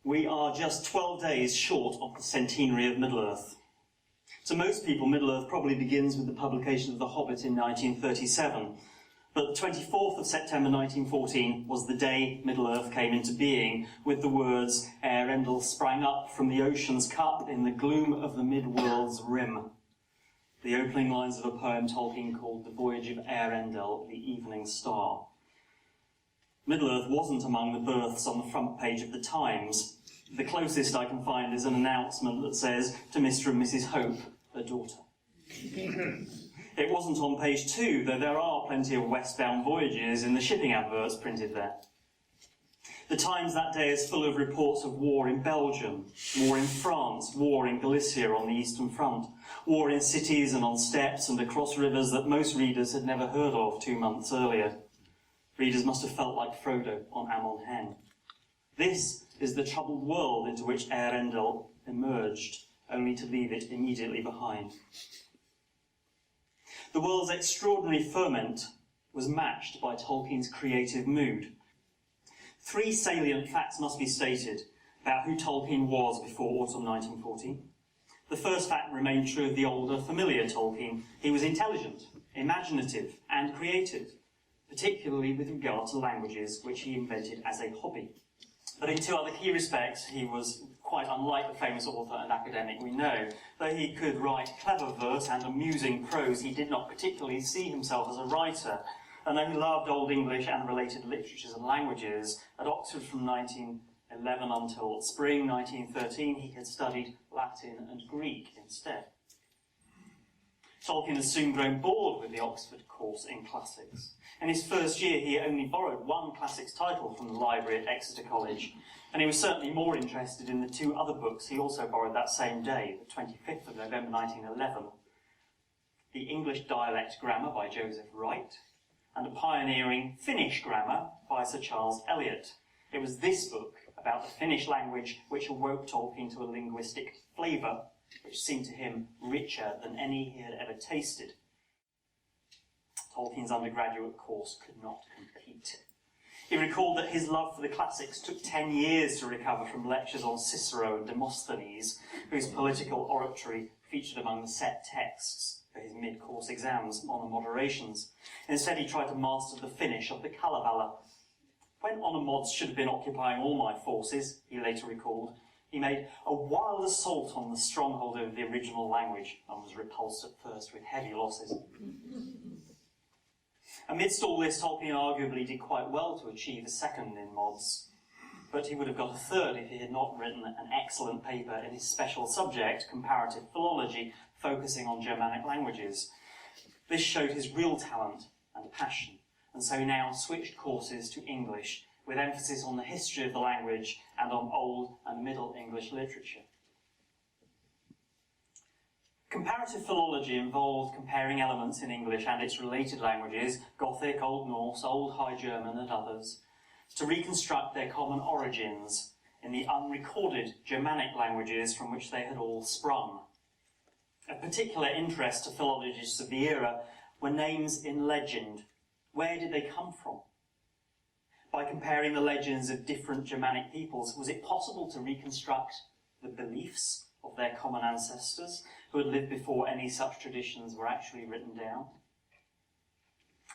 We are just 12 days short of the centenary of Middle-earth. To most people, Middle-earth probably begins with the publication of The Hobbit in 1937. But the 24th of September 1914 was the day Middle-earth came into being, with the words, Eärendil sprang up from the ocean's cup in the gloom of the mid-world's rim. The opening lines of a poem Tolkien called The Voyage of Eärendil, the Evening Star. Middle-earth wasn't among the births on the front page of the Times. The closest I can find is an announcement that says, to Mr. and Mrs. Hope, a daughter. It wasn't on page 2, though there are plenty of westbound voyages in the shipping adverts printed there. The Times that day is full of reports of war in Belgium, war in France, war in Galicia on the Eastern Front, war in cities and on steppes and across rivers that most readers had never heard of 2 months earlier. Readers must have felt like Frodo on Amon Hen. This is the troubled world into which Eärendil emerged, only to leave it immediately behind. The world's extraordinary ferment was matched by Tolkien's creative mood. 3 salient facts must be stated about who Tolkien was before autumn 1914. The first fact remained true of the older, familiar Tolkien. He was intelligent, imaginative, and creative, particularly with regard to languages, which he invented as a hobby. But in 2 other key respects, he was quite unlike the famous author and academic we know. Though he could write clever verse and amusing prose, he did not particularly see himself as a writer. And though he loved Old English and related literatures and languages, at Oxford from 1911 until spring 1913, he had studied Latin and Greek instead. Tolkien had soon grown bored with the Oxford course in classics. In his first year, he only borrowed 1 classics title from the library at Exeter College, and he was certainly more interested in the 2 other books he also borrowed that same day, the 25th of November 1911, The English Dialect Grammar by Joseph Wright, and a pioneering Finnish grammar by Sir Charles Eliot. It was this book about the Finnish language which awoke Tolkien to a linguistic flavour which seemed to him richer than any he had ever tasted. Tolkien's undergraduate course could not compete. He recalled that his love for the classics took 10 years to recover from lectures on Cicero and Demosthenes, whose political oratory featured among the set texts for his mid-course exams on the moderations. Instead, he tried to master the Finnish of the Kalevala. When honour mods should have been occupying all my forces, he later recalled, he made a wild assault on the stronghold of the original language and was repulsed at first with heavy losses. Amidst all this, Tolkien arguably did quite well to achieve a 2nd in mods, but he would have got a 3rd if he had not written an excellent paper in his special subject, comparative philology, focusing on Germanic languages. This showed his real talent and passion, and so he now switched courses to English, with emphasis on the history of the language and on Old and Middle English literature. Comparative philology involved comparing elements in English and its related languages, Gothic, Old Norse, Old High German and others, to reconstruct their common origins in the unrecorded Germanic languages from which they had all sprung. Of particular interest to philologists of the era were names in legend. Where did they come from? By comparing the legends of different Germanic peoples, was it possible to reconstruct the beliefs of their common ancestors who had lived before any such traditions were actually written down?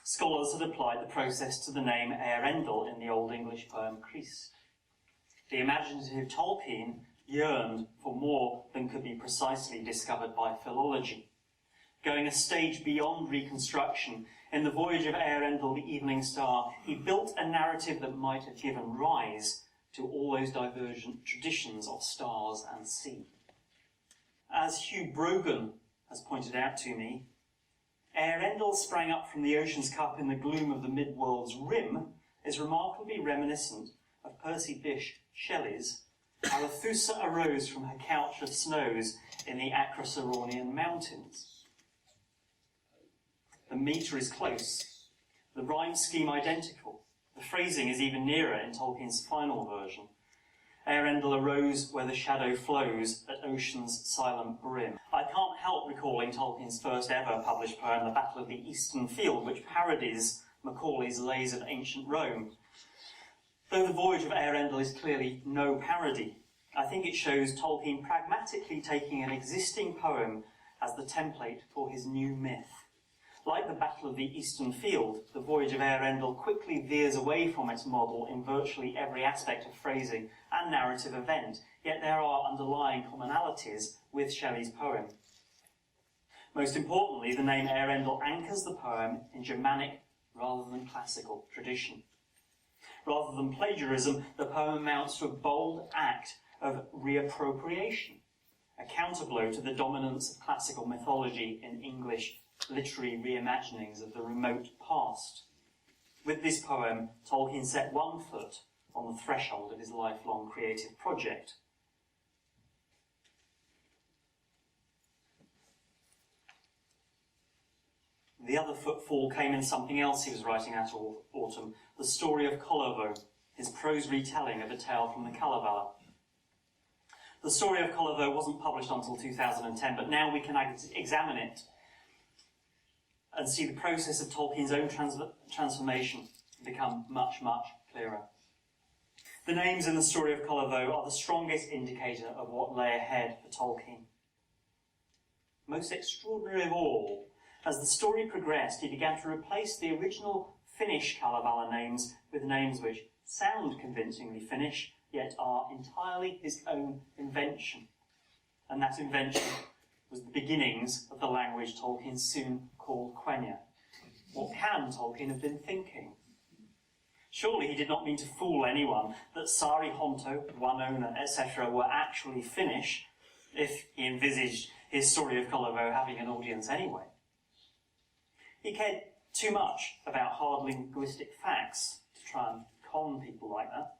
Scholars had applied the process to the name Eärendil in the Old English poem Christ. The imaginative Tolkien yearned for more than could be precisely discovered by philology. Going a stage beyond reconstruction, in The Voyage of Eärendil, the Evening Star, he built a narrative that might have given rise to all those divergent traditions of stars and sea. As Hugh Brogan has pointed out to me, Eärendil sprang up from the ocean's cup in the gloom of the mid-world's rim is remarkably reminiscent of Percy Bysshe Shelley's Arethusa arose from her couch of snows in the Acroceraunian mountains. The metre is close, the rhyme scheme identical, the phrasing is even nearer in Tolkien's final version. Eärendil arose where the shadow flows at ocean's silent brim. I can't help recalling Tolkien's first ever published poem, The Battle of the Eastern Field, which parodies Macaulay's Lays of Ancient Rome. Though The Voyage of Eärendil is clearly no parody, I think it shows Tolkien pragmatically taking an existing poem as the template for his new myth. Like the Battle of the Eastern Field, the Voyage of Eärendil quickly veers away from its model in virtually every aspect of phrasing and narrative event, yet there are underlying commonalities with Shelley's poem. Most importantly, the name Eärendil anchors the poem in Germanic rather than classical tradition. Rather than plagiarism, the poem amounts to a bold act of reappropriation, a counterblow to the dominance of classical mythology in English literary reimaginings of the remote past. With this poem, Tolkien set one foot on the threshold of his lifelong creative project. The other footfall came in something else he was writing that autumn, the story of Colorvo, his prose retelling of a tale from the Kalevala. The story of Colorvo wasn't published until 2010, but now we can examine it and see the process of Tolkien's own transformation become much, much clearer. The names in the story of Colorvo are the strongest indicator of what lay ahead for Tolkien. Most extraordinary of all, as the story progressed, he began to replace the original Finnish Kalevala names with names which sound convincingly Finnish, yet are entirely his own invention. And that invention was the beginnings of the language Tolkien soon called Quenya. What can Tolkien have been thinking? Surely he did not mean to fool anyone that Sari Honto, Wanona, etc. were actually Finnish, if he envisaged his story of Colorvo having an audience anyway. He cared too much about hard linguistic facts to try and con people like that.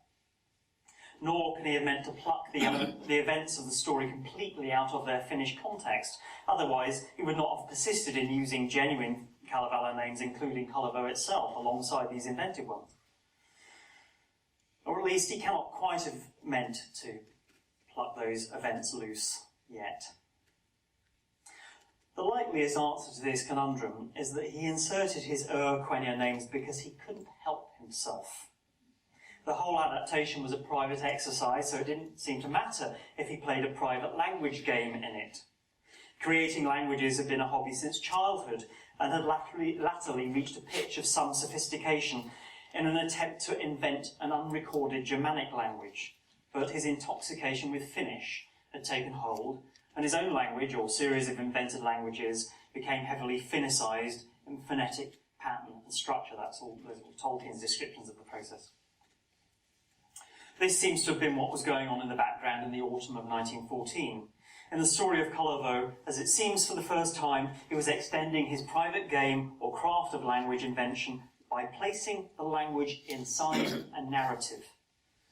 Nor can he have meant to pluck the events of the story completely out of their Finnish context. Otherwise, he would not have persisted in using genuine Kalevala names, including Colorvo itself, alongside these invented ones. Or at least he cannot quite have meant to pluck those events loose yet. The likeliest answer to this conundrum is that he inserted his Quenya names because he couldn't help himself. The whole adaptation was a private exercise, so it didn't seem to matter if he played a private language game in it. Creating languages had been a hobby since childhood and had latterly reached a pitch of some sophistication in an attempt to invent an unrecorded Germanic language. But his intoxication with Finnish had taken hold, and his own language, or series of invented languages, became heavily Finnicized in phonetic pattern and structure. That's all Tolkien's descriptions of the process. This seems to have been what was going on in the background in the autumn of 1914. In the story of Colorvo, as it seems for the first time, he was extending his private game or craft of language invention by placing the language inside a narrative.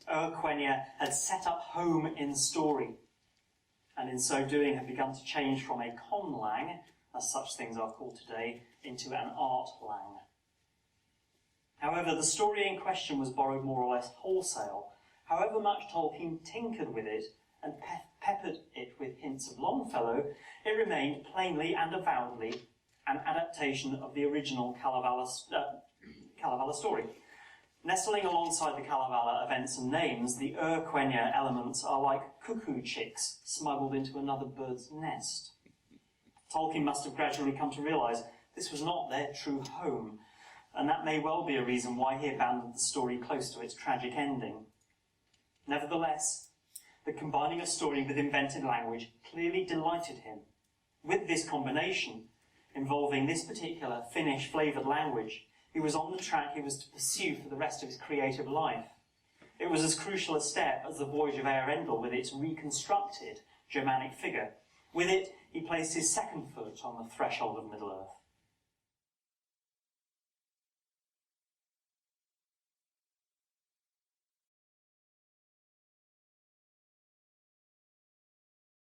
Quenya had set up home in the story, and in so doing had begun to change from a conlang, as such things are called today, into an art lang. However, the story in question was borrowed more or less wholesale. However much Tolkien tinkered with it and peppered it with hints of Longfellow, it remained plainly and avowedly an adaptation of the original Kalevala story. Nestling alongside the Kalevala events and names, the Quenya elements are like cuckoo chicks smuggled into another bird's nest. Tolkien must have gradually come to realise this was not their true home, and that may well be a reason why he abandoned the story close to its tragic ending. Nevertheless, the combining of story with invented language clearly delighted him. With this combination, involving this particular Finnish-flavoured language, he was on the track he was to pursue for the rest of his creative life. It was as crucial a step as the Voyage of Eärendil with its reconstructed Germanic figure. With it, he placed his second foot on the threshold of Middle-earth.